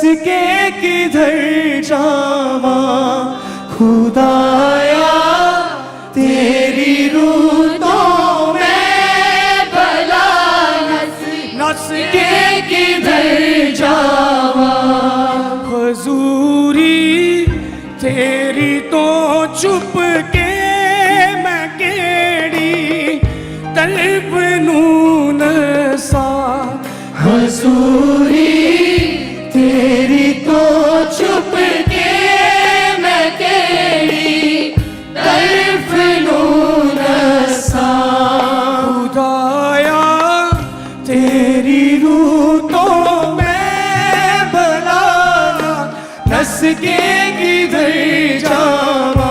के किधर जावा खुदाया तेरी रूतों में भला नस के किधर जावा हुजूरी तेरी तो चुप के मैं केड़ी तलब नून सा हुजूरी तेरी तो चुप के मैं केड़ी तलब नून सा खुदाया तेरी रूतों में भला नस के किधर जावा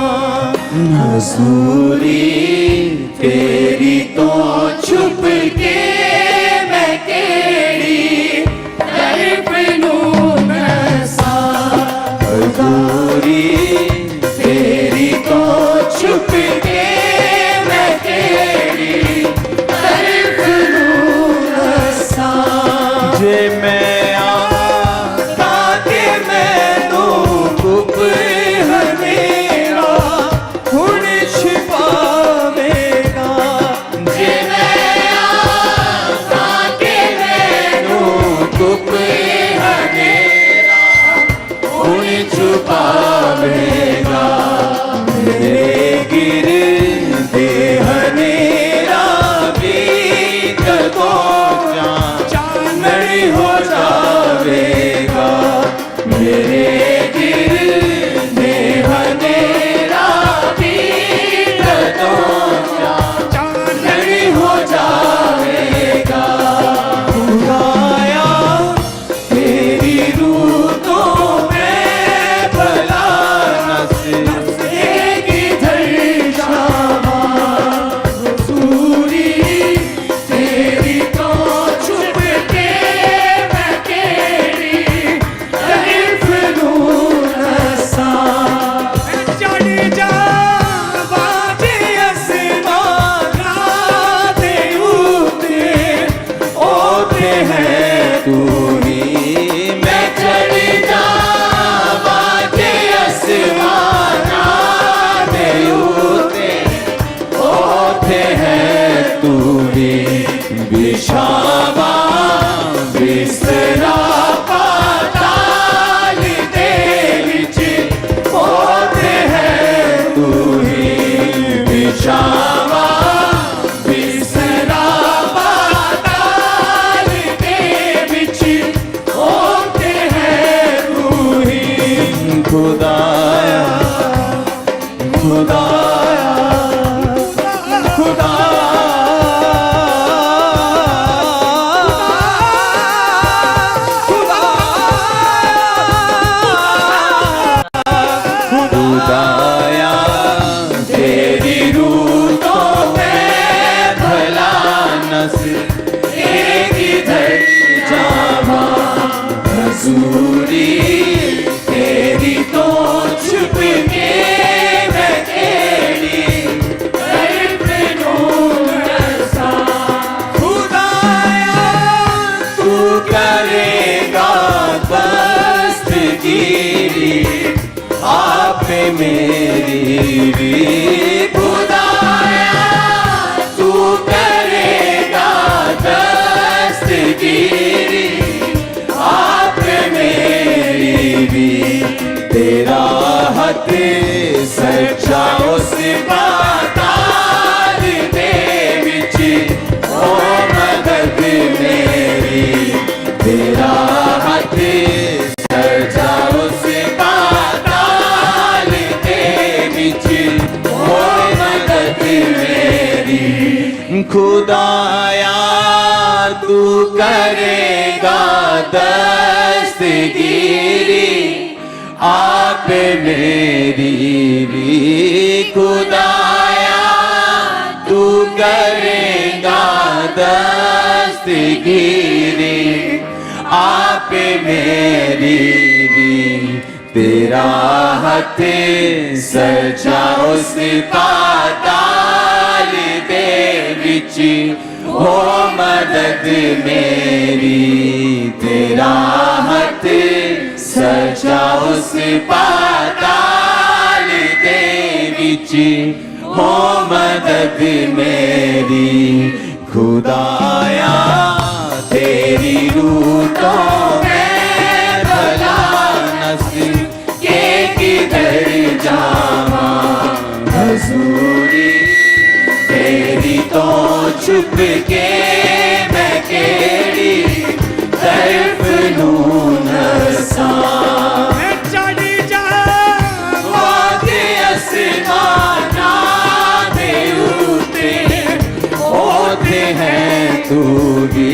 हुजूरी तेरी तो छुप के मैं केड़ी तड़प नून सा हुजूरी तेरी तो छुप के मैं केड़ी तड़प नून सा जे मैं मेरी भी खुदाया तू करेगा दस्तगीरी आप मेरी भी तेरा हक सच्चा उस पाताल दे विच ओ मदद मेरी तेरा हक सच्चा उस खुदाया तू करेगा दस्तगीरी आप मेरी भी खुदाया तू करेगा दस्तगीरी आप मेरी भी तेरा हाथ सजा उस पाताल दे विच हो मदद मेरी तेरा हाथ उस पाताल दे विच हो मदद मेरी खुदाया तेरी रूह तो मैं भला नस के किधर जावां हजूरी तेरी तो छुप के मैं केड़ी तरफ नूं नसां मैं चढ़ी जावां ते आसमानां दे उत्ते ओथे है तू भी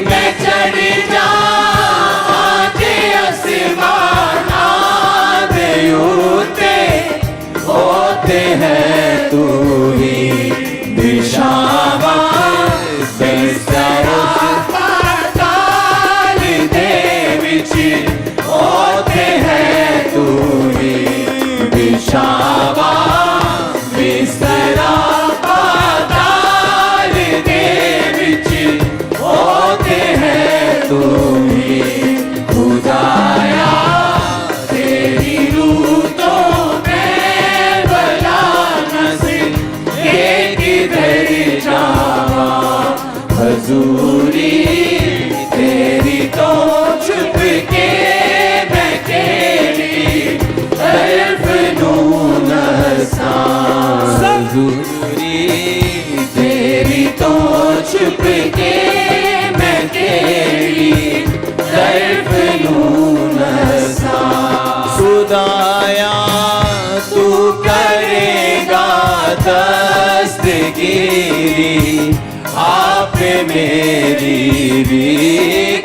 मैं चढ़ जावां ते आसमानां दे उत्ते ओथे है तू ही दिशावां पाताल दे विच ओथे है तू ही दिशावां बिस्तरा पाताल दे विच ओथे है तू ही खुदाया तेरी रूह तो मैं भला नस के किधर जावां हजूरी तेरी तो छुप के मैं केड़ी तरफ नूं नसां हजूरी तेरी तो छुप के मैं केड़ी तरफ नूं नसां खुदाया तू करेगा दस्तगीरी आप मेरी भी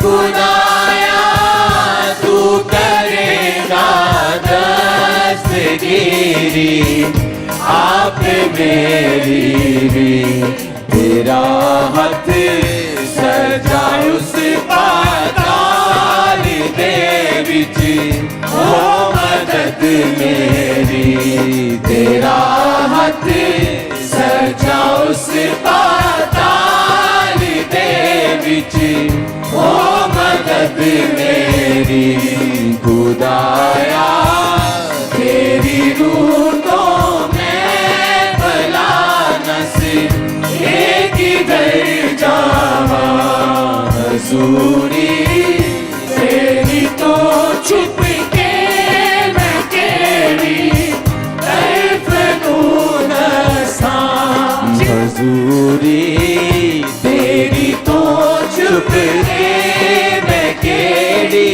खुदाया तू करेगा दस्तगीरी आप मेरी भी तेरा हाथ सजा उस पाताल दे विच हो मदद मेरी तेरा हाथ सजा उस पाताल दे विच हो मदद मेरी खुदाया तेरी रूह तो मैं भला नस के किधर जावां हजूरी तेरी तो छुप के मैं केड़ी तरफ नूं नसां हजूरी तेरी तो छुप के मैं केड़ी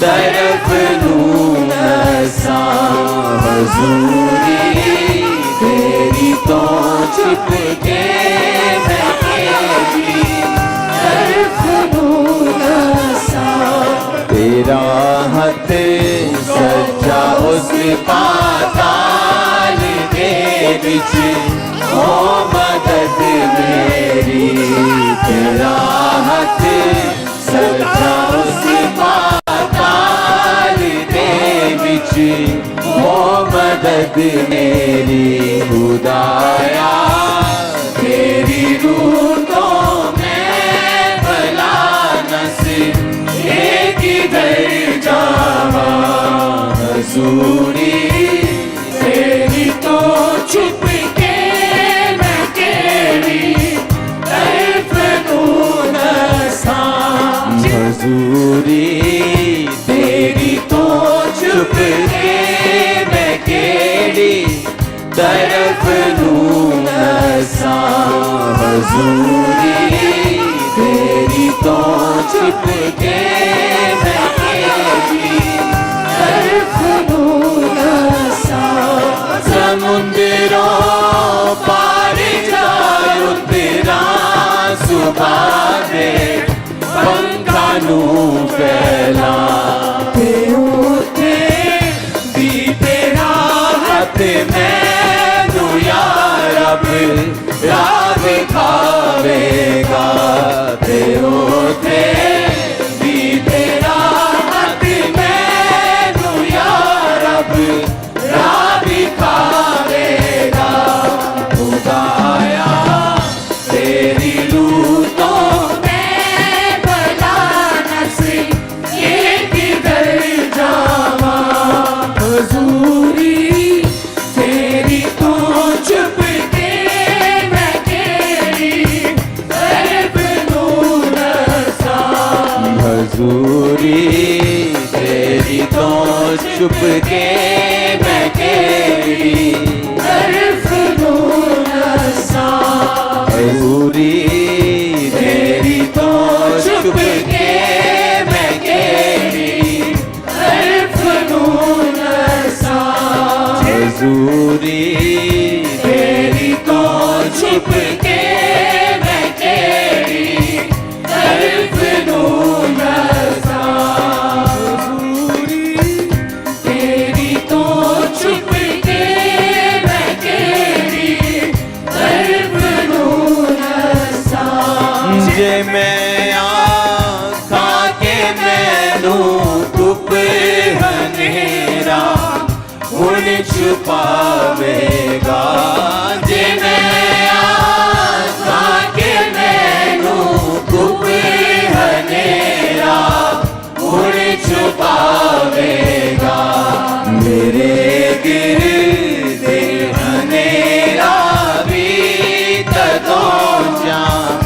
तरफ नूं नसां हजूरी तेरी तो छुप के मैं केड़ी तरफ नूं नसां तेरा हाथ सच्चा उस पाताल दे विच हो मदद मेरी तेरा हाथ सच्चा उस पाताल दे विच हो मदद मेरी खुदाया तेरी रूह तो मैं भला नस के किधर जावां हजूरी तेरी तो छुप के मैं केड़ी तरफ नूं नसां हजूरी तेरी तो छुप के मैं केड़ी तरफ नूं नसां हजूरी तेरी तो छुप के मैं केड़ी तरफ नूं नसां समुंदरों पार जाऊं तेरा सुबह दे पंखा नूं फैला ते उते दी तेरा हाथ मैनू या रब राह दिखावेगा ते उते दी तेरा हाथ मैनू या रब राह दिखावेगा खुदाया तेरी रूह तो मैं भला नस ये किधर जावां छुप के मैं केड़ी तरफ नूं नसा हजूरी तेरी तो छुप के मैं केड़ी तरफ नूं नसा हजूरी तेरी तो छुप के मैं केड़ी तरफ नूं नसा तेरी तो छुप के मैं केड़ी तरफ नूं नसा जे मैं आखा के मैनू धुप हनेरा हुण छुपावेगा जे मैं आखा के मैनू धुप हनेरा हुण छुपावेगा मेरे गिरदे हनेरा भी तदों जान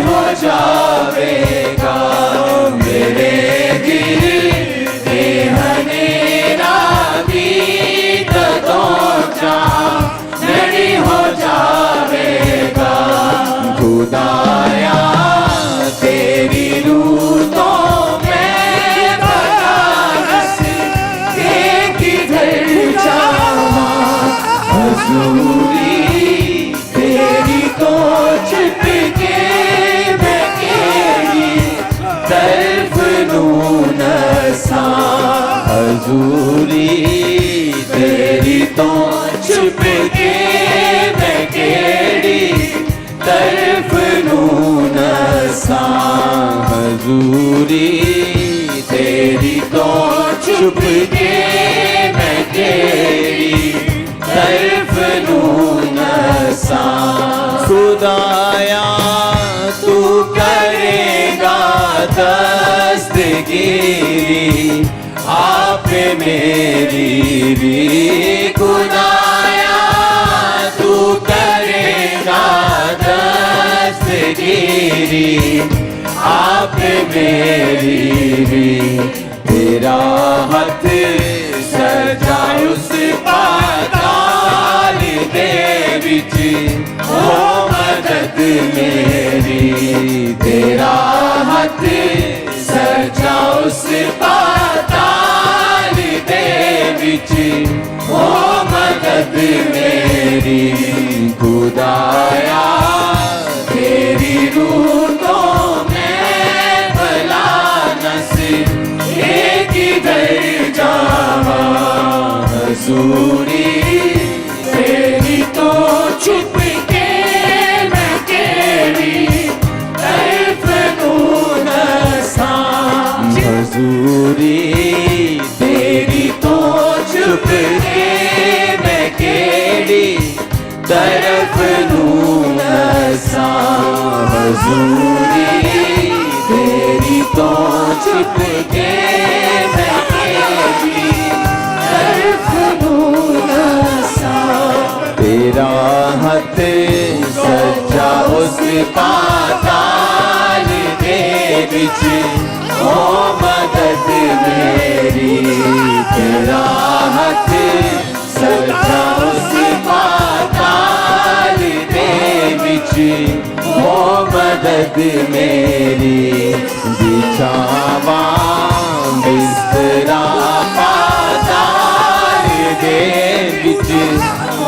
हो जावेगा मेरे गिरदे हनेरा भी तदों जान हो जावेगा खुदाया तेरी रूह तो मैं बलास के किधर जावा हजूरी तेरी तो छुप के मैं केड़ी तरफ नूं नसा हजूरी तेरी तो छुप के मैं केड़ी तरफ नूं नसा हजूरी तेरी तो छुप के मैं केड़ी तरफ नूं नसा खुदाया तू करेगा दस्तगीरी आप मेरी भी खुदाया तू करेगा दस्तगीरी आप मेरी भी तेरा हाथ सजा उस पाताल दे विच ओ मदद मेरी तेरा हाथ सजा उस पाताल दे विच ओ मदद मेरी खुदाया तेरी रूह तो मैं भला नस एक किधर जावा हजूरी तेरी तो छुप के मैं केड़ी तरफ नूं नसा हजूरी तेरी तो छुप के मैं केड़ी तरफ नूं नसा हजूरी तेरी तो छुप के मैं केड़ी तरफ नूं नसा तेरा हाथ सच्चा उस पाताल दे विच ओ मदद मेरी तेरा हाथ सच्चा उस पाताल दे विच ओ मदद मेरी बिछावा बिस्तरा पाताल दे विच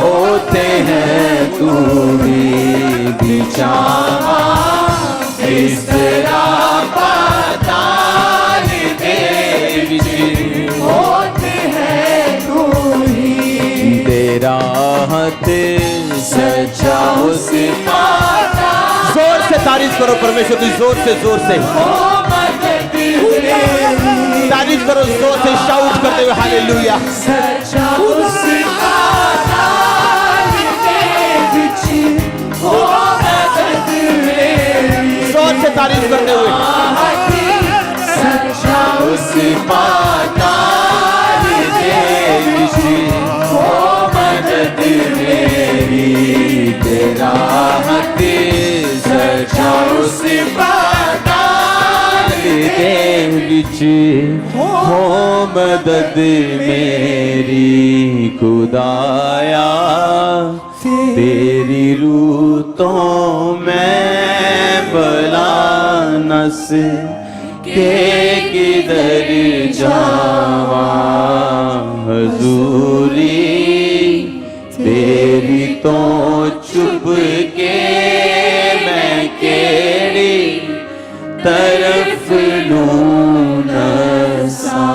होते हैं तू भी बिछावा बिस्तरा पाताल दे विच होते हैं तू ही तेरा हाथ सच्चा उस पाता जोर से तारीफ करो परमेश्वर की जोर से तारीफ करो जोर से शाउट करते हुए हालेलुया सच्चा उस पाताल दे विच ओ मदद मेरी जोर से तारीफ करते हुए सच्चा उस पाताल दे विच ओ मदद मेरी तेरा हाथ सच्चा उस पाताल दे विच हो मदद मेरी खुदाया, तेरी रूह तो मैं भला न के किधर जावा, हजूरी तेरी तो चुप के मैं केड़ी तरफ लूं नसा।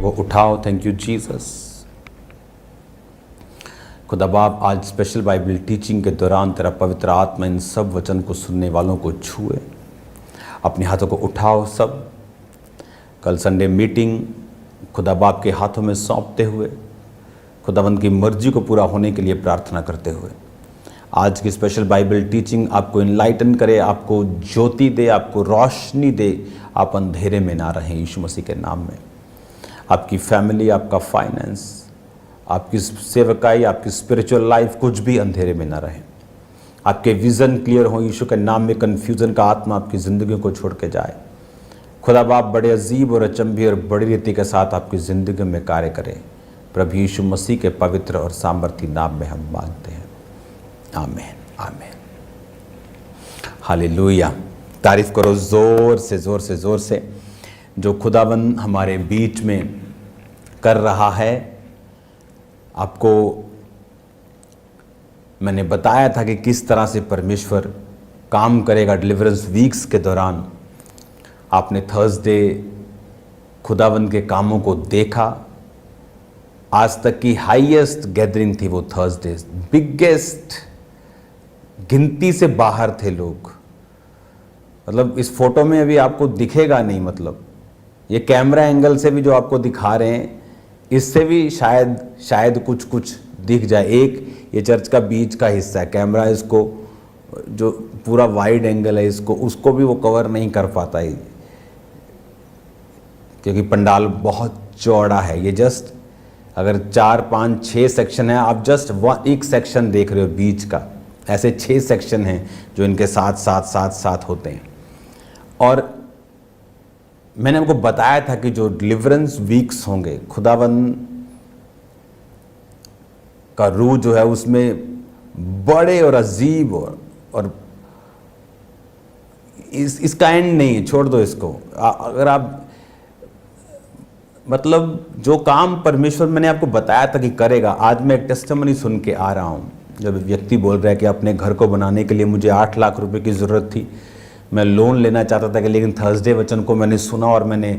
को उठाओ। Thank you Jesus. खुदा बाप, आज स्पेशल बाइबल टीचिंग के दौरान तेरा पवित्र आत्मा इन सब वचन को सुनने वालों को छुए। अपने हाथों को उठाओ सब। कल संडे मीटिंग खुदा बाप के हाथों में सौंपते हुए खुदावंद की मर्जी को पूरा होने के लिए प्रार्थना करते हुए आज की स्पेशल बाइबल टीचिंग आपको इनलाइटन करे, आपको ज्योति दे, आपको रोशनी दे, आप अंधेरे में ना रहें यीशु मसीह के नाम में। आपकी फैमिली, आपका फाइनेंस, आपकी सेवकाई, आपकी स्पिरिचुअल लाइफ कुछ भी अंधेरे में ना रहे। आपके विज़न क्लियर हो यीशु के नाम में। कन्फ्यूज़न का आत्मा आपकी ज़िंदगी को छोड़ के जाए। खुदा बाप बड़े अजीब और अचंभी और बड़ी रीति के साथ आपकी ज़िंदगी में कार्य करें। प्रभु यीशु मसीह के पवित्र और सामर्थी नाम में हम मांगते हैं, आमीन आमीन। हालेलुया। तारीफ करो ज़ोर से ज़ोर से ज़ोर से जो खुदाबंद हमारे बीच में कर रहा है। आपको मैंने बताया था कि किस तरह से परमेश्वर काम करेगा डिलीवरेंस वीक्स के दौरान। आपने थर्सडे खुदाबंद के कामों को देखा। आज तक की हाईएस्ट गैदरिंग थी वो थर्सडे, बिगेस्ट, गिनती से बाहर थे लोग। मतलब इस फोटो में अभी आपको दिखेगा नहीं, मतलब ये कैमरा एंगल से भी जो आपको दिखा रहे हैं इससे भी शायद कुछ कुछ दिख जाए। एक ये चर्च का बीच का हिस्सा है, कैमरा इसको जो पूरा वाइड एंगल है इसको उसको भी वो कवर नहीं कर पाता है क्योंकि पंडाल बहुत चौड़ा है। ये जस्ट अगर 4, 5, 6 सेक्शन है, आप जस्ट एक सेक्शन देख रहे हो बीच का, ऐसे 6 सेक्शन हैं जो इनके साथ होते हैं। और मैंने आपको बताया था कि जो डिलीवरेंस वीक्स होंगे, खुदावंद का रूह जो है उसमें बड़े और अजीब और इसका एंड नहीं है, छोड़ दो इसको। अगर आप मतलब जो काम परमेश्वर मैंने आपको बताया था कि करेगा, आज मैं एक टेस्टिमनी सुन के आ रहा हूँ। जब व्यक्ति बोल रहा है कि अपने घर को बनाने के लिए मुझे 8 लाख रुपए की ज़रूरत थी, मैं लोन लेना चाहता था कि लेकिन थर्सडे वचन को मैंने सुना और मैंने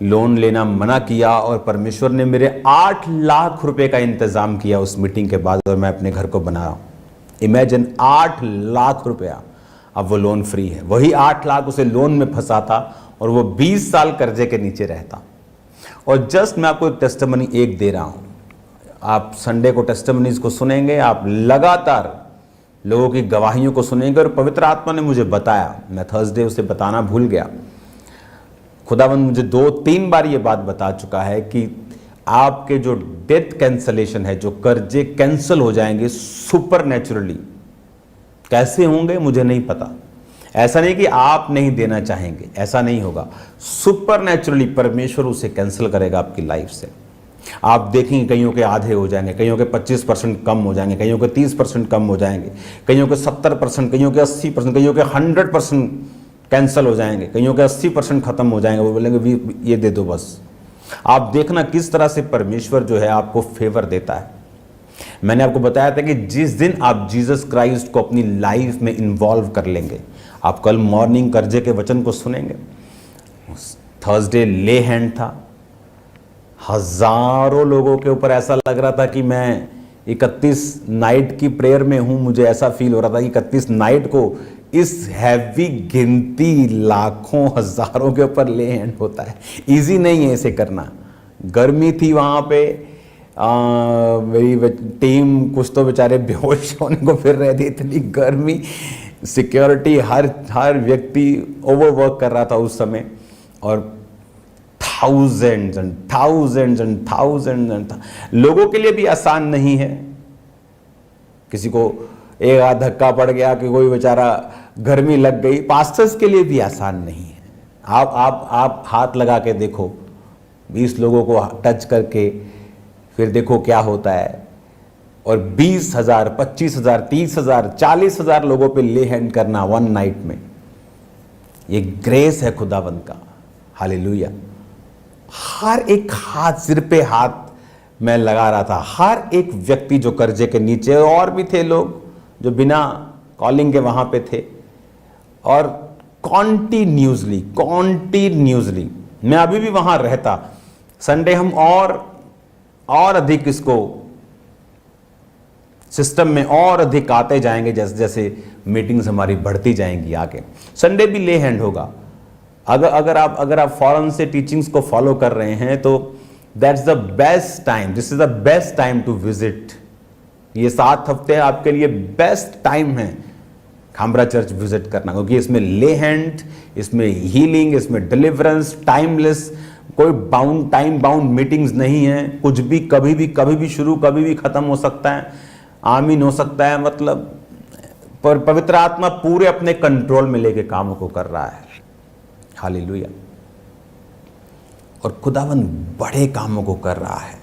लोन लेना मना किया और परमेश्वर ने मेरे 8 लाख रुपए का इंतज़ाम किया उस मीटिंग के बाद और मैं अपने घर को बना रहा हूँ। इमेजिन 8 लाख रुपया, अब वो लोन फ्री है। वही 8 लाख उसे लोन में फंसा था और वो 20 साल कर्जे के नीचे रहता। और जस्ट मैं आपको एक टेस्टिमनी एक दे रहा हूँ, आप संडे को टेस्टिमनीज को सुनेंगे, आप लगातार लोगों की गवाहियों को सुनेंगे। और पवित्र आत्मा ने मुझे बताया, मैं थर्सडे उसे बताना भूल गया, खुदावंद मुझे 2-3 बार ये बात बता चुका है कि आपके जो डेथ कैंसलेशन है, जो कर्जे कैंसिल हो जाएंगे सुपर नेचुरली। कैसे होंगे मुझे नहीं पता, ऐसा नहीं कि आप नहीं देना चाहेंगे, ऐसा नहीं होगा। सुपर नेचुरली परमेश्वर उसे कैंसिल करेगा आपकी लाइफ से। आप देखेंगे कईयों के आधे हो जाएंगे, कईयों के 25% कम हो जाएंगे, कईयों के 30% कम हो जाएंगे, कईयों के 70%, कईयों के 80%, कईयों के 100% कैंसिल हो जाएंगे, कईयों के 80% खत्म हो जाएंगे। वो बोलेंगे ये दे दो बस। आप देखना किस तरह से परमेश्वर जो है आपको फेवर देता है। मैंने आपको बताया था कि जिस दिन आप जीसस क्राइस्ट को अपनी लाइफ में इन्वॉल्व कर लेंगे, आप कल मॉर्निंग कर्जे के वचन को सुनेंगे। थर्सडे ले हैंड था, हजारों लोगों के ऊपर ऐसा लग रहा था कि मैं 31 नाइट की प्रेयर में हूं। मुझे ऐसा फील हो रहा था कि 31 नाइट को इस हैवी गिनती लाखों हजारों के ऊपर ले हैंड होता है। इजी नहीं है इसे करना। गर्मी थी वहां पे, मेरी टीम कुछ तो बेचारे बेहोश होने को फिर रहे थे, इतनी गर्मी, सिक्योरिटी, हर व्यक्ति ओवरवर्क कर रहा था उस समय। और thousands and thousands and thousands लोगों के लिए भी आसान नहीं है। किसी को एक आध धक्का पड़ गया कि कोई बेचारा गर्मी लग गई, पास्टर्स के लिए भी आसान नहीं है। आप हाथ लगा के देखो, 20 लोगों को टच करके फिर देखो क्या होता है। और 20,000, 25,000, 30,000, 40,000 लोगों पे ले हैंड करना 1 नाइट में, ये ग्रेस है खुदावंद का। हालेलुया। हर एक हाथ, सिर पे हाथ मैं लगा रहा था, हर एक व्यक्ति जो कर्जे के नीचे, और भी थे लोग जो बिना कॉलिंग के वहां पे थे। और कॉन्टिन्यूसली मैं अभी भी वहां रहता। संडे हम और अधिक इसको सिस्टम में और अधिक आते जाएंगे जैसे जैसे मीटिंग्स हमारी बढ़ती जाएंगी आगे। संडे भी ले हैंड होगा। अगर आप फॉरन से टीचिंग्स को फॉलो कर रहे हैं तो that's the best time, this is the best time to visit. ये 7 हफ्ते आपके लिए बेस्ट टाइम है खामरा चर्च विजिट करना, क्योंकि इसमें ले हैंड, इसमें हीलिंग, इसमें डिलीवरेंस, टाइमलेस, कोई टाइम बाउंड मीटिंग्स नहीं है। कुछ भी कभी भी शुरू, कभी भी खत्म हो सकता है, आमीन हो सकता है। मतलब पर पवित्र आत्मा पूरे अपने कंट्रोल में लेके कामों को कर रहा है। हालेलुया। और खुदावंद बड़े कामों को कर रहा है।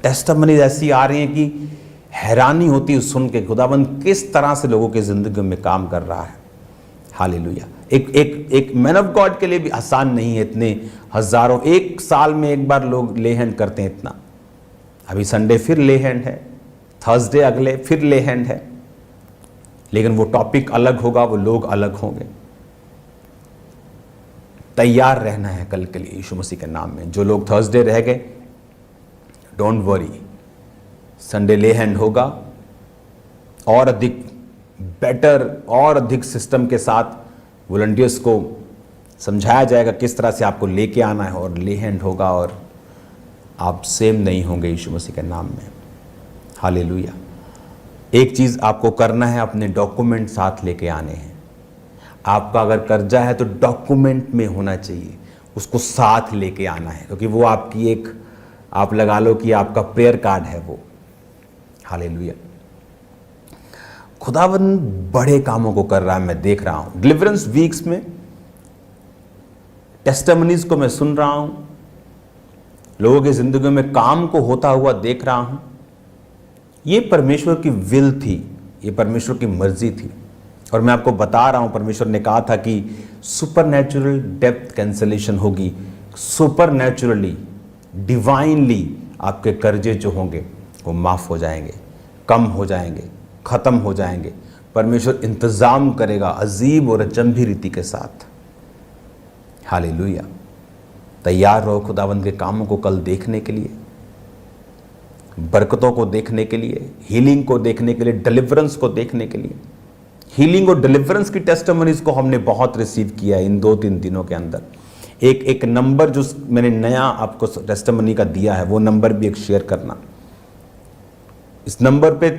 टेस्टिमनीज ऐसी आ रही हैं कि हैरानी होती है सुन के, खुदावंद किस तरह से लोगों की जिंदगी में काम कर रहा है। हालेलुया। एक मैन ऑफ गॉड के लिए भी आसान नहीं है। इतने हजारों, एक साल में एक बार लोग ले हैंड करते हैं इतना। अभी संडे फिर ले हैंड है, थर्सडे अगले फिर ले हैंड है, लेकिन वो टॉपिक अलग होगा, वो लोग अलग होंगे। तैयार रहना है कल के लिए यीशु मसीह के नाम में। जो लोग थर्सडे रह गए, डोंट वरी, संडे ले हैंड होगा और अधिक बेटर और अधिक सिस्टम के साथ वॉलंटियर्स को समझाया जाएगा किस तरह से आपको लेके आना है, और ले हैंड होगा और आप सेम नहीं होंगे यीशु मसीह के नाम में। हालेलुया। एक चीज़ आपको करना है, अपने डॉक्यूमेंट साथ लेके आने हैं। आपका अगर कर्जा है तो डॉक्यूमेंट में होना चाहिए, उसको साथ लेके आना है, क्योंकि वो आपकी एक, आप लगा लो कि आपका प्रेयर कार्ड है वो। हालेलुया। खुदावंद बड़े कामों को कर रहा है, मैं देख रहा हूं। डिलीवरेंस वीक्स में टेस्टिमनीज को मैं सुन रहा हूं, लोगों की जिंदगी में काम को होता हुआ देख रहा हूं। ये परमेश्वर की विल थी, ये परमेश्वर की मर्जी थी। और मैं आपको बता रहा हूं, परमेश्वर ने कहा था कि सुपरनैचुरल डेप्थ कैंसलेशन होगी। सुपरनैचुरली, डिवाइनली आपके कर्जे जो होंगे वो माफ हो जाएंगे, कम हो जाएंगे, खत्म हो जाएंगे। परमेश्वर इंतजाम करेगा अजीब और अचंभी रीति के साथ। हालेलुया। तैयार रहो खुदावंद के कामों को कल देखने के लिए, बरकतों को देखने के लिए, हीलिंग को देखने के लिए, डिलीवरेंस को देखने के लिए। हीलिंग और डिलीवरेंस की टेस्टिमनीज को हमने बहुत रिसीव किया है इन 2-3 दिनों के अंदर। एक नंबर जो मैंने नया आपको टेस्टिमनी का दिया है, वो नंबर भी एक शेयर करना। इस नंबर पे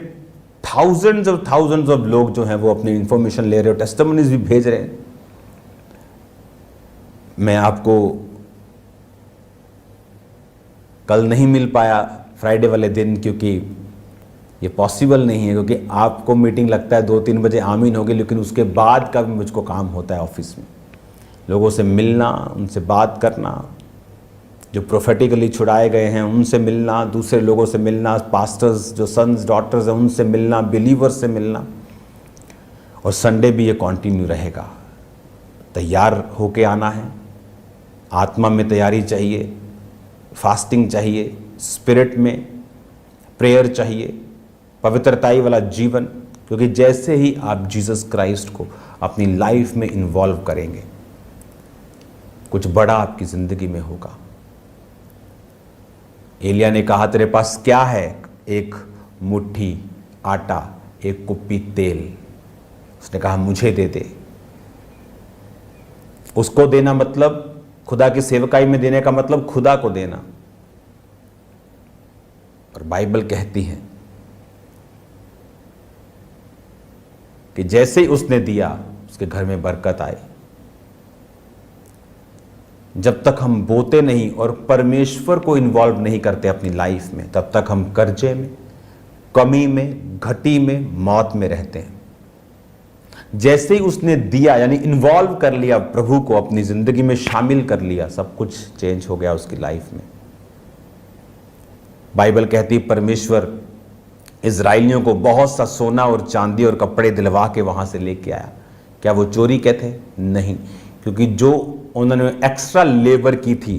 थाउजेंड्स ऑफ लोग जो हैं वो अपनी इंफॉर्मेशन ले रहे हो, टेस्टिमनीज भी भेज रहे हैं। मैं आपको कल नहीं मिल पाया फ्राइडे वाले दिन, क्योंकि ये पॉसिबल नहीं है, क्योंकि आपको मीटिंग लगता है 2-3 बजे आमीन होगी, लेकिन उसके बाद का भी मुझको काम होता है ऑफिस में, लोगों से मिलना, उनसे बात करना, जो प्रोफेटिकली छुड़ाए गए हैं उनसे मिलना, दूसरे लोगों से मिलना, पास्टर्स जो सन्स डॉटर्स हैं उनसे मिलना, बिलीवर्स से मिलना। और संडे भी ये कंटिन्यू रहेगा। तैयार होके आना है, आत्मा में तैयारी चाहिए, फास्टिंग चाहिए, स्पिरिट में प्रेयर चाहिए, पवित्रताई वाला जीवन, क्योंकि जैसे ही आप जीसस क्राइस्ट को अपनी लाइफ में इन्वॉल्व करेंगे, कुछ बड़ा आपकी जिंदगी में होगा। एलिया ने कहा तेरे पास क्या है? एक मुट्ठी आटा, एक कुप्पी तेल। उसने कहा मुझे दे दे। उसको देना मतलब, खुदा की सेवकाई में देने का मतलब खुदा को देना। और बाइबल कहती है कि जैसे ही उसने दिया उसके घर में बरकत आई। जब तक हम बोते नहीं और परमेश्वर को इन्वॉल्व नहीं करते अपनी लाइफ में, तब तक हम कर्जे में, कमी में, घटी में, मौत में रहते हैं। जैसे ही उसने दिया, यानी इन्वॉल्व कर लिया प्रभु को, अपनी जिंदगी में शामिल कर लिया, सब कुछ चेंज हो गया उसकी लाइफ में। बाइबल कहती है परमेश्वर इजराइलियों को बहुत सा सोना और चांदी और कपड़े दिलवा के वहां से लेके आया। क्या वो चोरी के थे? नहीं, क्योंकि जो उन्होंने एक्स्ट्रा लेबर की थी,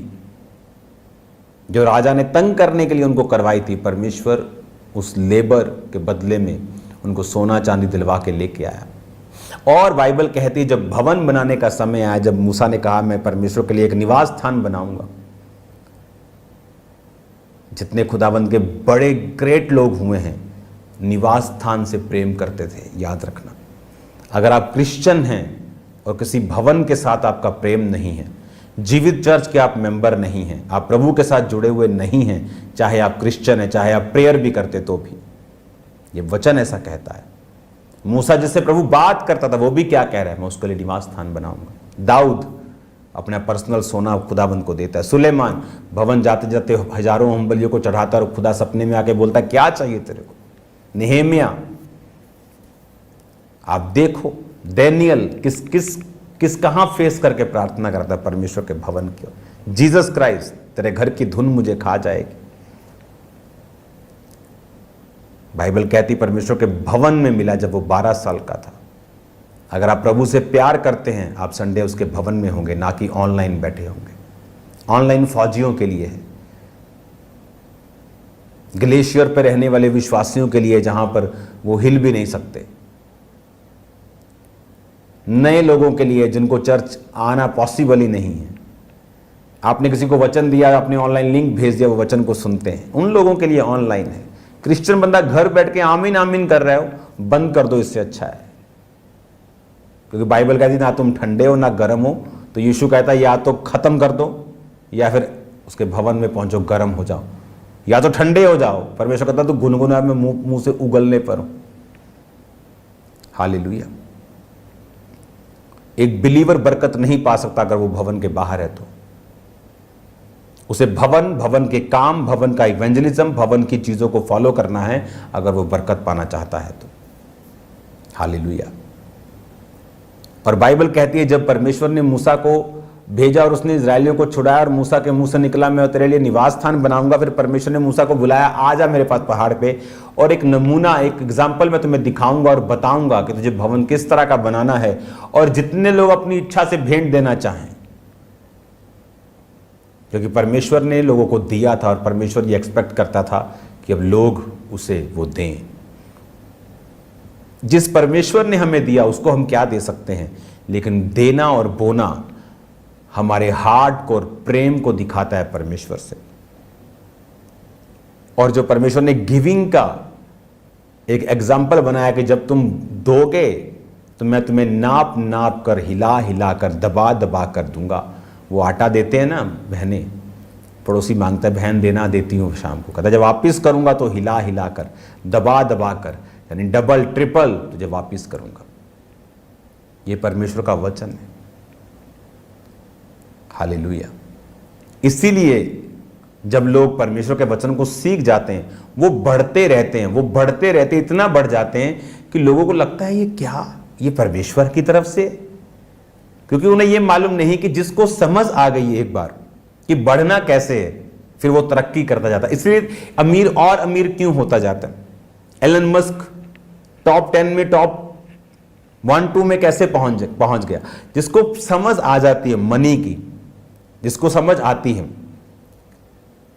जो राजा ने तंग करने के लिए उनको करवाई थी, परमेश्वर उस लेबर के बदले में उनको सोना चांदी दिलवा के लेके आया। और बाइबल कहती है जब भवन बनाने का समय आया, जब मूसा ने कहा मैं परमेश्वर के लिए एक निवास स्थान बनाऊंगा, जितने खुदाबंद के बड़े ग्रेट लोग हुए हैं निवास स्थान से प्रेम करते थे। याद रखना, अगर आप क्रिश्चियन हैं और किसी भवन के साथ आपका प्रेम नहीं है, जीवित चर्च के आप मेंबर नहीं हैं, आप प्रभु के साथ जुड़े हुए नहीं हैं, चाहे आप क्रिश्चियन हैं, चाहे आप प्रेयर भी करते तो भी, ये वचन ऐसा कहता है। मूसा जिससे प्रभु बात करता था वो भी क्या कह रहा है? मैं उसके लिए निवास स्थान बनाऊंगा। दाऊद अपना पर्सनल सोना खुदाबंद को देता है। सुलेमान भवन जाते जाते हजारों होम बलियों को चढ़ाता और खुदा सपने में आके बोलता क्या चाहिए तेरे को। नेहेमिया, आप देखो डैनियल किस कहां फेस करके प्रार्थना करता है परमेश्वर के भवन की। जीसस क्राइस्ट, तेरे घर की धुन मुझे खा जाएगी। बाइबल कहती परमेश्वर के भवन में मिला जब वो 12 साल का था। अगर आप प्रभु से प्यार करते हैं, आप संडे उसके भवन में होंगे, ना कि ऑनलाइन बैठे होंगे। ऑनलाइन फौजियों के लिए है, ग्लेशियर पर रहने वाले विश्वासियों के लिए, जहां पर वो हिल भी नहीं सकते, नए लोगों के लिए जिनको चर्च आना पॉसिबल ही नहीं है। आपने किसी को वचन दिया, आपने ऑनलाइन लिंक भेज दिया, वो वचन को सुनते हैं, उन लोगों के लिए ऑनलाइन है। क्रिश्चियन बंदा घर बैठ के आमीन आमीन कर रहे हो, बंद कर दो, इससे अच्छा है। क्योंकि बाइबल कहती है ना तुम ठंडे हो ना गर्म हो, तो यीशु कहता है या तो खत्म कर दो या फिर उसके भवन में पहुंचो, गर्म हो जाओ, या तो ठंडे हो जाओ। परमेश्वर कहता तू गुनगुना में मुंह से उगलने पर हूं। हालेलुया। एक बिलीवर बरकत नहीं पा सकता अगर वो भवन के बाहर है, तो उसे भवन के काम, भवन का इवेंजलिज्म, भवन की चीजों को फॉलो करना है अगर वो बरकत पाना चाहता है तो। हालेलुया। और बाइबल कहती है जब परमेश्वर ने मूसा को भेजा और उसने इजरायलियों को छुड़ाया और मूसा के मुंह से निकला मैं तेरे लिए निवास स्थान बनाऊंगा, फिर परमेश्वर ने मूसा को बुलाया आ जा मेरे पास पहाड़ पे और एक नमूना, एक एग्जाम्पल मैं तुम्हें दिखाऊंगा और बताऊंगा कि तुझे भवन किस तरह का बनाना है और जितने लोग अपनी इच्छा से भेंट देना चाहें, क्योंकि परमेश्वर ने लोगों को दिया था और परमेश्वर ये एक्सपेक्ट करता था कि अब लोग उसे वो दें। जिस परमेश्वर ने हमें दिया उसको हम क्या दे सकते हैं, लेकिन देना और बोना हमारे हार्ट को और प्रेम को दिखाता है परमेश्वर से। और जो परमेश्वर ने गिविंग का एक एग्जाम्पल बनाया कि जब तुम दोगे तो मैं तुम्हें नाप नाप कर, हिला हिला कर, दबा दबा कर दूंगा। वो आटा देते हैं ना बहनें, पड़ोसी मांगता है बहन देना, देती हूँ शाम को, कहता जब वापिस करूंगा तो हिला हिला कर, दबा दबा कर, यानी डबल ट्रिपल तुझे वापिस करूंगा। ये परमेश्वर का वचन है। हालेलुया। इसीलिए जब लोग परमेश्वर के वचन को सीख जाते हैं वो बढ़ते रहते हैं, वो बढ़ते रहते, इतना बढ़ जाते हैं कि लोगों को लगता है ये क्या, ये परमेश्वर की तरफ से, क्योंकि उन्हें ये मालूम नहीं कि जिसको समझ आ गई एक बार कि बढ़ना कैसे है, फिर वो तरक्की करता जाता है। इसलिए अमीर और अमीर क्यों होता जाता है। एलन मस्क टॉप 10 में, टॉप 1-2 में कैसे पहुंच गया। जिसको समझ आ जाती है मनी की, जिसको समझ आती है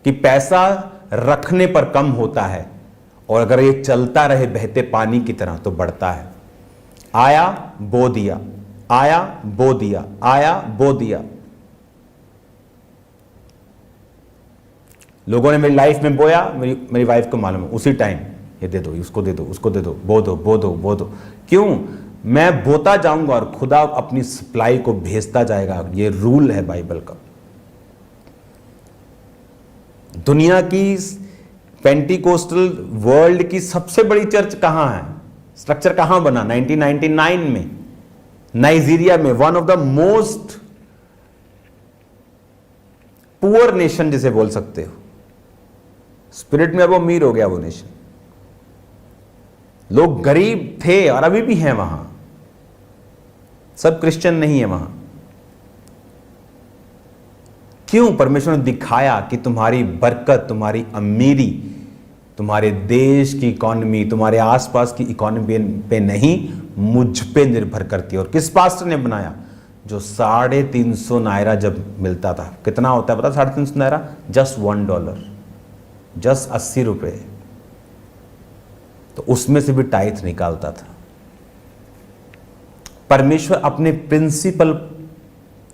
कि पैसा रखने पर कम होता है और अगर ये चलता रहे बहते पानी की तरह तो बढ़ता है। आया बो दिया, आया बो दिया, आया बो दिया। लोगों ने मेरी लाइफ में बोया, मेरी वाइफ को मालूम है, उसी टाइम ये दे दो, उसको दे दो, उसको दे दो, बो दो, बो दो, बो दो। क्यों? मैं बोता जाऊंगा और खुदा अपनी सप्लाई को भेजता जाएगा। ये रूल है बाइबल का। दुनिया की पेंटिकोस्टल वर्ल्ड की सबसे बड़ी चर्च कहां है, स्ट्रक्चर कहां बना? 1999 में नाइजीरिया में, one of the most poor nation जिसे बोल सकते हो। स्पिरिट में अब अमीर हो गया वो नेशन। लोग गरीब थे और अभी भी हैं वहां, सब क्रिश्चियन नहीं है वहां। क्यों? परमेश्वर ने दिखाया कि तुम्हारी बरकत, तुम्हारी अमीरी, तुम्हारे देश की इकोनॉमी, तुम्हारे आसपास की इकोनॉमी पे नहीं, मुझ पे निर्भर करती है। और किस पास्टर ने बनाया? जो 350 नायरा जब मिलता था, कितना होता है पता? 350 नायरा, जस्ट $1, जस्ट 80 रुपए, तो उसमें से भी टाइथ निकालता था। परमेश्वर अपने प्रिंसिपल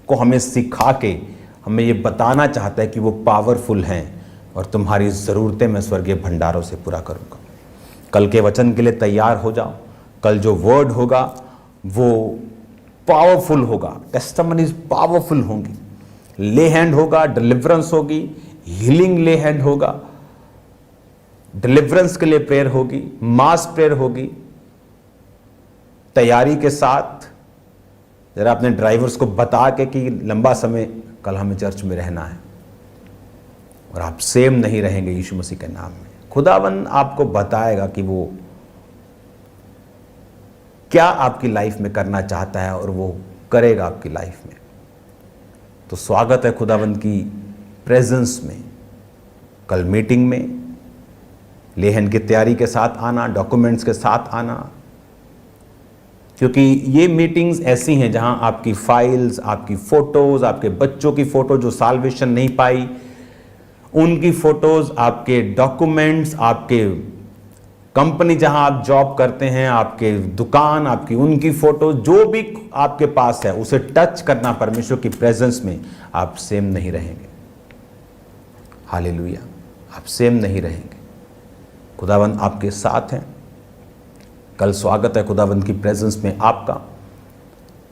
को हमें सिखा के हमें ये बताना चाहता है कि वो पावरफुल हैं और तुम्हारी ज़रूरतें मैं स्वर्गीय भंडारों से पूरा करूँगा। कल के वचन के लिए तैयार हो जाओ। कल जो वर्ड होगा वो पावरफुल होगा, टेस्टिमनीज पावरफुल होंगी, ले हैंड होगा, डिलीवरेंस होगी, हीलिंग ले हैंड होगा, डिलीवरेंस के लिए प्रेयर होगी, मास प्रेयर होगी। तैयारी के साथ जरा अपने ड्राइवर्स को बता के कि लंबा समय कल हमें चर्च में रहना है और आप सेम नहीं रहेंगे यीशु मसीह के नाम में। खुदावन आपको बताएगा कि वो क्या आपकी लाइफ में करना चाहता है और वो करेगा आपकी लाइफ में। तो स्वागत है खुदावन की प्रेजेंस में। कल मीटिंग में लेहन की तैयारी के साथ आना, डॉक्यूमेंट्स के साथ आना, क्योंकि ये मीटिंग्स ऐसी हैं जहां आपकी फाइल्स, आपकी फ़ोटोज़, आपके बच्चों की फ़ोटो जो साल्वेशन नहीं पाई उनकी फ़ोटोज़, आपके डॉक्यूमेंट्स, आपके कंपनी जहां आप जॉब करते हैं, आपके दुकान, आपकी उनकी फ़ोटो, जो भी आपके पास है उसे टच करना परमेश्वर की प्रेजेंस में। आप सेम नहीं रहेंगे। हालेलुया। आप सेम नहीं रहेंगे। खुदावंद आपके साथ हैं। कल स्वागत है खुदावंद की प्रेजेंस में आपका।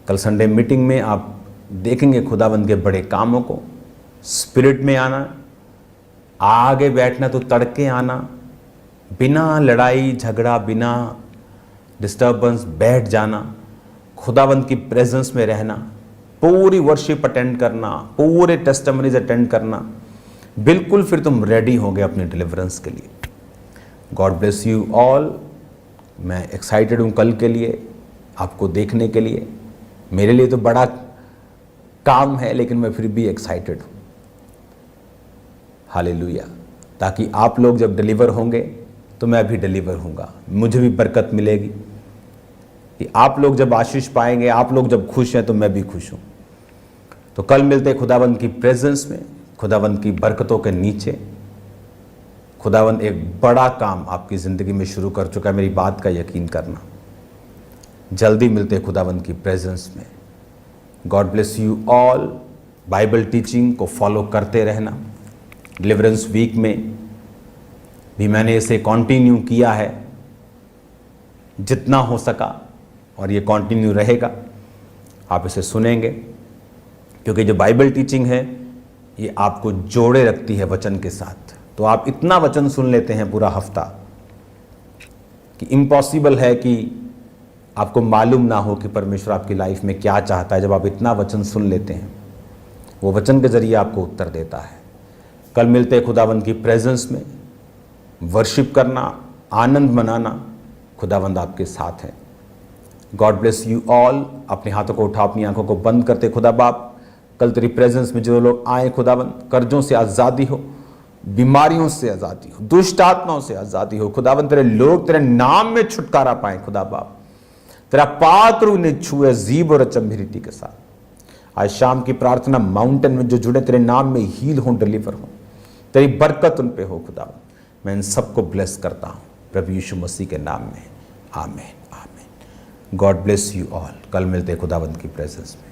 कल संडे मीटिंग में आप देखेंगे खुदावंद के बड़े कामों को। स्पिरिट में आना, आगे बैठना तो तड़के आना, बिना लड़ाई झगड़ा, बिना डिस्टर्बेंस बैठ जाना, खुदावंद की प्रेजेंस में रहना, पूरी वर्शिप अटेंड करना, पूरे टेस्टिमनीज अटेंड करना, बिल्कुल फिर तुम रेडी होगे अपने डिलीवरेंस के लिए। God bless you all. मैं एक्साइटेड हूँ कल के लिए, आपको देखने के लिए। मेरे लिए तो बड़ा काम है, लेकिन मैं फिर भी एक्साइटेड हूँ। हालेलुया। ताकि आप लोग जब डिलीवर होंगे तो मैं भी डिलीवर होऊंगा, मुझे भी बरकत मिलेगी। कि आप लोग जब आशीष पाएंगे, आप लोग जब खुश हैं तो मैं भी खुश हूँ। तो कल मिलते हैं खुदावंद की प्रेजेंस में, खुदावंद की बरकतों के नीचे। खुदावंद एक बड़ा काम आपकी ज़िंदगी में शुरू कर चुका है, मेरी बात का यकीन करना। जल्दी मिलते हैं खुदावंद की प्रेजेंस में। God bless you all. Bible teaching को फॉलो करते रहना। डिलीवरेंस वीक में भी मैंने इसे कंटिन्यू किया है जितना हो सका, और ये कंटिन्यू रहेगा। आप इसे सुनेंगे, क्योंकि जो बाइबल टीचिंग है ये आपको जोड़े रखती है वचन के साथ। तो आप इतना वचन सुन लेते हैं पूरा हफ्ता कि इम्पॉसिबल है कि आपको मालूम ना हो कि परमेश्वर आपकी लाइफ में क्या चाहता है। जब आप इतना वचन सुन लेते हैं, वो वचन के जरिए आपको उत्तर देता है। कल मिलते हैं खुदावंद की प्रेजेंस में। वर्शिप करना, आनंद मनाना, खुदावंद आपके साथ है। God bless you all. अपने हाथों को उठाओ, अपनी आंखों को बंद करते। खुदा बाप, कल तेरी प्रेजेंस में जो लोग आए खुदावंद, कर्जों से आज़ादी हो, बीमारियों से आज़ादी हो, दुष्ट आत्माओं से आज़ादी हो। खुदावंद तेरे लोग तेरे नाम में छुटकारा पाए। खुदा बाप, तेरा पात्र उन्हें छुए जीब और अचंभिरिटी के साथ। आज शाम की प्रार्थना माउंटेन में जो जुड़े तेरे नाम में हील हो, डिलीवर हो, तेरी बरकत उन पे हो। खुदावंद मैं इन सबको ब्लेस करता हूँ प्रभु यीशु मसीह के नाम में। आमीन, आमीन। God bless you all. कल मिलते हैं खुदावंद की प्रेजेंस में।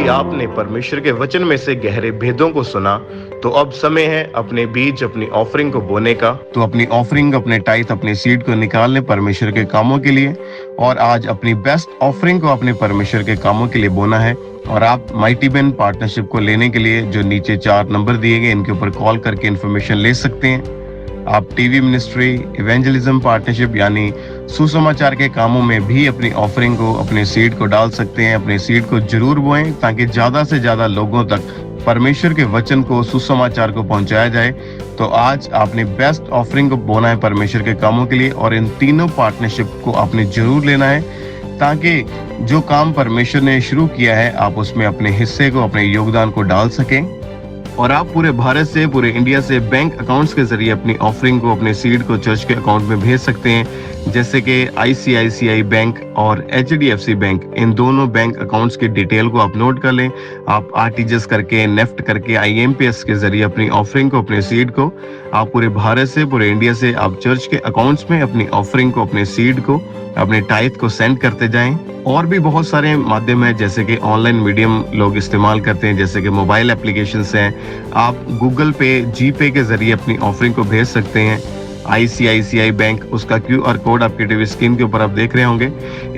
आपने परमेश्वर के वचन में से गहरे भेदों को सुना, तो अब समय है अपने बीज, अपनी ऑफरिंग को बोने का। तो अपनी ऑफरिंग, अपने टाइथ, अपने सीड को निकालने परमेश्वर के कामों के लिए, और आज अपनी बेस्ट ऑफरिंग को अपने परमेश्वर के कामों के लिए बोना है। और आप माइटी बेन पार्टनरशिप को लेने के लिए जो नीचे 4 नंबर दिए गए, इनके ऊपर कॉल करके इन्फॉर्मेशन ले सकते हैं। आप टीवी मिनिस्ट्री, इवेंजलिज्म पार्टनरशिप यानी सुसमाचार के कामों में भी अपनी ऑफरिंग को, अपने सीड को डाल सकते हैं। अपने सीड को जरूर बोएं ताकि ज्यादा से ज्यादा लोगों तक परमेश्वर के वचन को, सुसमाचार को पहुंचाया जाए। तो आज आपने बेस्ट ऑफरिंग को बोना है परमेश्वर के कामों के लिए, और इन तीनों पार्टनरशिप को आपने जरूर लेना है ताकि जो काम परमेश्वर ने शुरू किया है आप उसमें अपने हिस्से को, अपने योगदान को डाल सकें। और आप पूरे भारत से, पूरे इंडिया से बैंक अकाउंट्स के जरिए अपनी ऑफरिंग को, अपने सीड को चर्च के अकाउंट में भेज सकते हैं, जैसे कि ICICI बैंक और HDFC बैंक। इन दोनों बैंक अकाउंट्स की डिटेल को आप नोट कर लें। आप RTGS करके, नेफ्ट करके, IMPS के जरिए अपनी ऑफरिंग को, अपने सीड को, आप पूरे भारत से, पूरे इंडिया से आप चर्च के अकाउंट्स में अपनी ऑफरिंग को, अपने सीड को, अपने टाइथ को सेंड करते जाएं। और भी बहुत सारे माध्यम है, जैसे कि ऑनलाइन मीडियम लोग इस्तेमाल करते हैं, जैसे कि मोबाइल एप्लीकेशंस हैं। आप गूगल पे, GPay के जरिए अपनी ऑफरिंग को भेज सकते हैं। ICICI बैंक, उसका QR कोड आपके टीवी स्क्रीन के ऊपर आप देख रहे होंगे।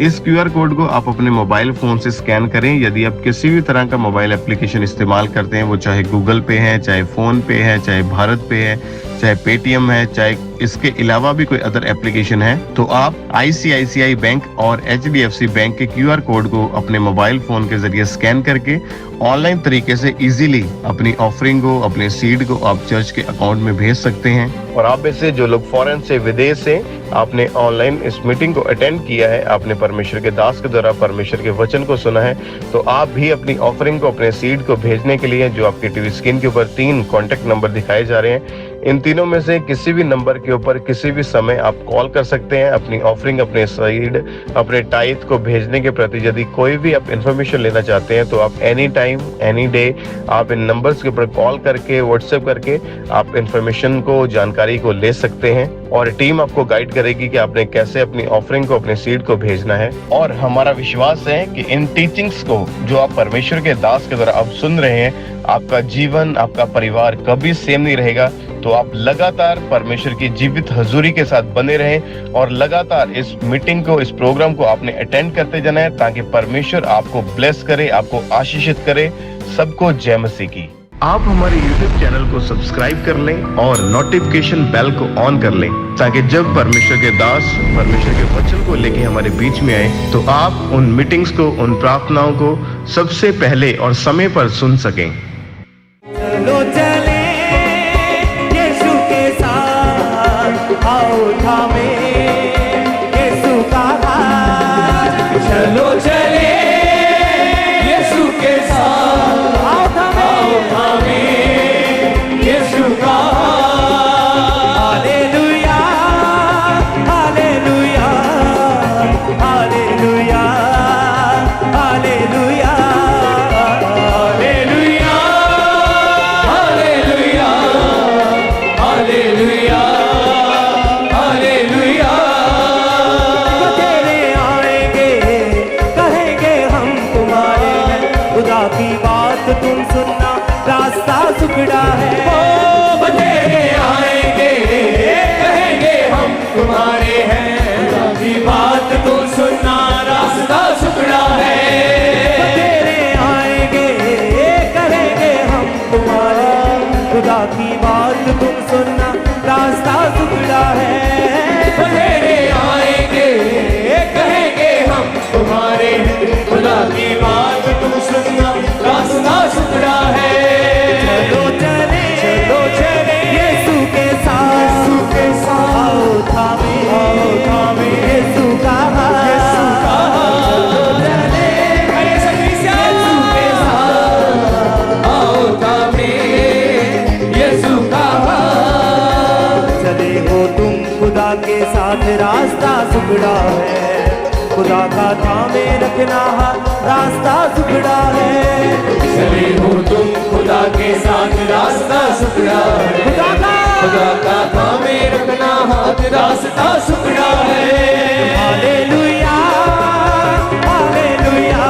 इस QR कोड को आप अपने मोबाइल फोन से स्कैन करें। यदि आप किसी भी तरह का मोबाइल एप्लीकेशन इस्तेमाल करते हैं, वो चाहे गूगल पे है, चाहे फोन पे है, चाहे भारत पे है, चाहे पेटीएम है, चाहे इसके अलावा भी कोई अदर एप्लीकेशन है, तो आप ICICI बैंक और HDFC बैंक के QR कोड को अपने मोबाइल फोन के जरिए स्कैन करके ऑनलाइन तरीके से इजीली अपनी ऑफरिंग को, अपने सीड को आप चर्च के अकाउंट में भेज सकते हैं। और आप में से जो लोग फॉरेन से, विदेश से, आपने ऑनलाइन इस मीटिंग को अटेंड किया है, आपने परमेश्वर के दास के द्वारा परमेश्वर के वचन को सुना है, तो आप भी अपनी ऑफरिंग को, अपने सीड को भेजने के लिए जो आपके टीवी स्क्रीन के ऊपर 3 कॉन्टेक्ट नंबर दिखाए जा रहे हैं, इन तीनों में से किसी भी नंबर के ऊपर किसी भी समय आप कॉल कर सकते हैं। अपनी ऑफरिंग, अपने सीड, अपने टाइथ को भेजने के प्रति यदि कोई भी आप इन्फॉर्मेशन लेना चाहते हैं, तो आप एनी टाइम, एनी डे आप इन नंबर्स के ऊपर कॉल करके, व्हाट्सएप करके आप इन्फॉर्मेशन को, जानकारी को ले सकते हैं और टीम आपको गाइड करेगी कि आपने कैसे अपनी ऑफरिंग को, अपने सीड को भेजना है। और हमारा विश्वास है कि इन टीचिंग्स को जो आप परमेश्वर के दास के द्वारा आप सुन रहे हैं, आपका जीवन, आपका परिवार कभी सेम नहीं रहेगा। तो आप लगातार परमेश्वर की जीवित हजूरी के साथ बने रहें और लगातार इस मीटिंग को, इस प्रोग्राम को आपने अटेंड करते जाना है, ताकि परमेश्वर आपको ब्लेस करे, आपको आशीषित करे। सबको जय मसीह की। आप हमारे YouTube चैनल को सब्सक्राइब कर लें और नोटिफिकेशन बेल को ऑन कर लें, ताकि जब परमेश्वर के दास परमेश्वर के वचन को लेके हमारे बीच में आए, तो आप उन मीटिंग्स को, उन प्रार्थनाओं को सबसे पहले और समय पर सुन सकें। चलो चले यीशु के साथ, आओ थामे यीशु का हाथ। चलो चले यीशु के साथ, आओ थामे यीशु का हाथ। हालेलुया, हालेलुया, हालेलुया, हालेलुया, हालेलुया, हालेलुया, हालेलुया। बतेरे आएंगे, कहेंगे हम तुम्हारे हैं, खुदा की बात तुम सुनना, रास्ता सुखड़ा है। ओ बतेरे आएंगे, कहेंगे हम तुम्हारे हैं, खुदा की बात तुम सुनना, रास्ता सुखड़ा है। बतेरे आएंगे, कहेंगे हम तुम्हारे, खुदा की बात तुम सुनना, रास्ता सुखड़ा है। बतेरे आएंगे, कहेंगे हम तुम्हारे, खुदा की बात तुम सुनना, रास्ता सुखड़ा है। चलो चले, चलो चले यीशु के साथ, यीशु के साथ, आओ थामे यीशु का हाथ। यीशु का हाथ। चलो चले यीशु के साथ, आओ थामे यीशु का हाथ। चले हो तुम खुदा के साथ, रास्ता सुखड़ा है, खुदा का थामे रखना हाथ, रास्ता सुखड़ा है। चले हो तुम खुदा के साथ, रास्ता सुखड़ा है, खुदा का थामे रखना हाथ, रास्ता सुखड़ा है। हालेलुया, हालेलुया,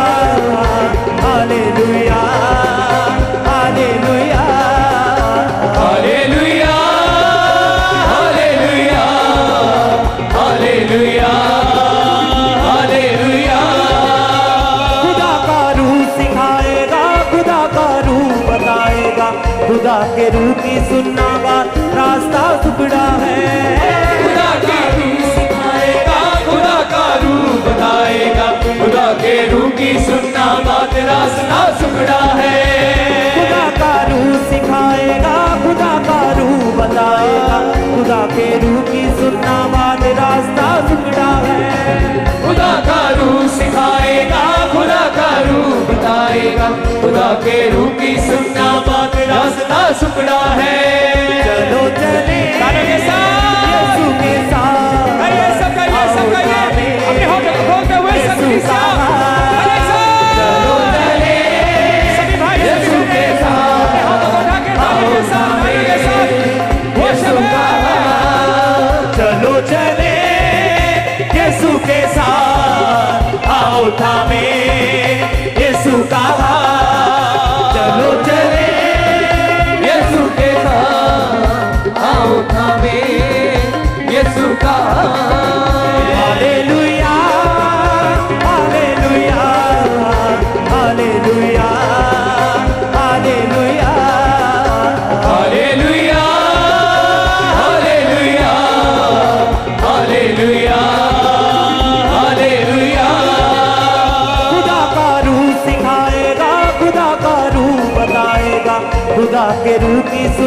हालेलुया, हालेलुया, हालेलुया, हालेलुया, हालेलुया, हालेलुया। खुदा का रूह सिखाएगा, खुदा का रूह बताएगा, खुदा के रूह की सुनना बात, रास्ता सुखड़ा है। खुदा का रूह सिखाएगा, खुदा का रूह बताएगा, खुदा के रूह की सुनना बात, रास्ता सुखड़ा है। खुदा का रूह सिखाएगा, खुदा का रूह बताएगा, खुदा के रूह की सुनना बात, रास्ता सुखड़ा है। खुदा का रूह सिखाएगा, खुदा का रूह बताएगा, खुदा के रूह की सुनना बात, रास्ता सुखड़ा है। चलो चले यीशु के साथ, अपने होठों को खोलते हुए यीशु का हाथ। चलो चले यीशु के साथ, आओ थामे यीशु का हाथ। चलो चले यीशु के साथ, आओ थामे यीशु का हाथ। चलो चले यीशु के साथ, आओ थामे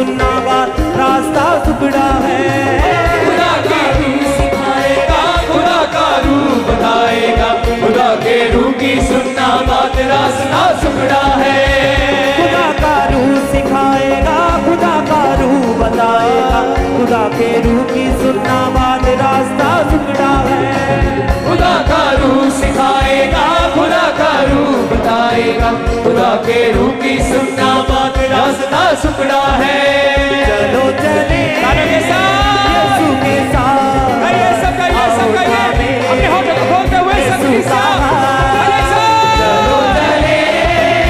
सुनना बात रास्ता सुगड़ा है। खुदा का रूह सिखाएगा, खुदा का रूह बताएगा, खुदा के रूह की सुनना बात रास्ता सुगड़ा है। खुदा का रूह सिखाएगा, खुदा का रूह बताएगा, खुदा के रूह की सुनना बात रास्ता सुगड़ा है। खुदा का रूह सिखाएगा, खुदा का रूह बताएगा, खुदा के रूह की सुनना बात रास्ता सुगड़ा है। चलो चले यीशु के साथ, अपने हाथों को खोलते हुए सबके साथ, चलो चले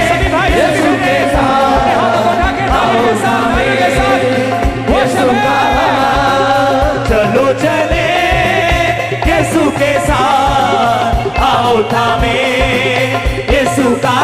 सभी भाई यीशु के साथ, अपने हाथों को उठा के ताली के साथ, ताली के साथ वो सब चलो चले यीशु के साथ, आओ थामे यीशु का